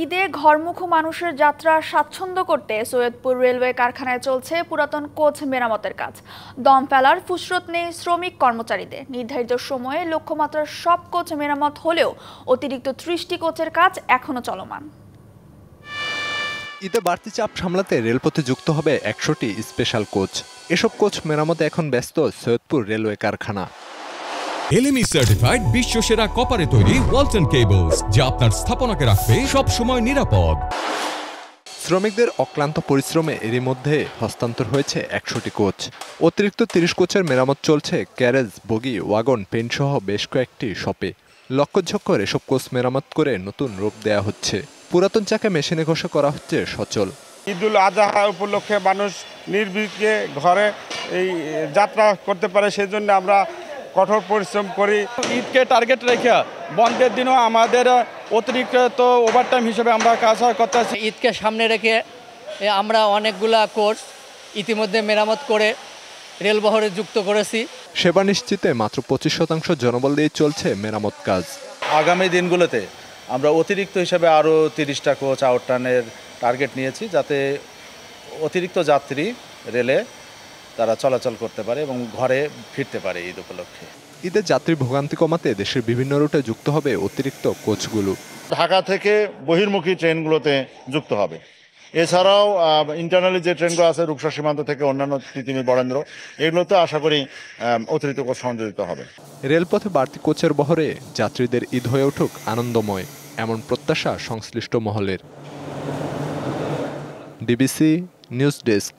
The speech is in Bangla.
ঈদে ঘরমুখো মানুষের যাত্রা স্বাচ্ছন্দ্য করতে সৈয়দপুর রেলওয়ে কারখানায় চলছে পুরাতন কোচ মেরামতের কাজ। দম ফেলার ফুসরত নেই শ্রমিক কর্মচারীদের। নির্ধারিত সময়ে লক্ষ্যমাত্রার সব কোচ মেরামত হলেও অতিরিক্ত ৩০টি কোচের কাজ এখনো চলমান। ঈদে বাড়তি চাপ সামলাতে রেলপথে যুক্ত হবে ১০০টি স্পেশাল কোচ। এসব কোচ মেরামতে এখন ব্যস্ত সৈয়দপুর রেলওয়ে কারখানা। এলএমই সার্টিফাইড বিশ্বসেরা কপারে তৈরি ওয়ালটন কেবলস, যা আপনার স্থাপনাকে রাখবে সব সময় নিরাপদ। শ্রমিকদের অক্লান্ত পরিশ্রমে এরই মধ্যে হস্তান্তর হয়েছে ১০০টি কোচ। অতিরিক্ত ৩০ কোচের মেরামত চলছে ক্যারেজ, বগি, ওয়াগন, পেন্ট সহ বেশ কয়েকটি শপে। লক্ষ্যঝক্কর এসব কোচ মেরামত করে নতুন রূপ দেয়া হচ্ছে। পুরাতন চাকা মেশিনে ঘষে করা হচ্ছে সচল। ঈদুল আজহা উপলক্ষে মানুষ নির্বিঘ্নে ঘরে এই যাত্রা করতে পারে, সেজন্য আমরা কঠোর পরিশ্রম করি। ঈদকে টার্গেট রেখে বন্ধের দিনও আমাদের অতিরিক্ত ওভারটাইম হিসেবে আমরা কাজ করতে আছি। ঈদকে সামনে রেখে আমরা অনেকগুলা কোর্স ইতিমধ্যে মেরামত করে রেলবহরে যুক্ত করেছি। সেবা নিশ্চিতে মাত্র ২৫% জনবল দিয়ে চলছে মেরামত কাজ। আগামী দিনগুলোতে আমরা অতিরিক্ত হিসেবে আরও ৩০টা কোচ আউটরানের টার্গেট নিয়েছি, যাতে অতিরিক্ত যাত্রী রেলে তারা চলাচল করতে পারে এবং ঘরে ফিরতে পারে ঈদ উপলক্ষে। ঈদের যাত্রী ভোগান্তি কমাতে দেশের বিভিন্ন রুটে যুক্ত হবে অতিরিক্ত কোচগুলো। ঢাকা থেকে বহির্মুখী ট্রেনগুলোতে যুক্ত হবে। এছাড়াও ইন্টারনালি যে ট্রেনগুলো আছে রূপসা সীমান্ত থেকে অন্যান্য তিতুমির বরেন্দ্র, এগুলোতে আশা করি অতিরিক্ত কোচ সংযোজিত হবে। রেলপথে বাড়তি কোচের বহরে যাত্রীদের ঈদ হয়ে উঠুক আনন্দময়, এমন প্রত্যাশা সংশ্লিষ্ট মহলের। DBC news desk.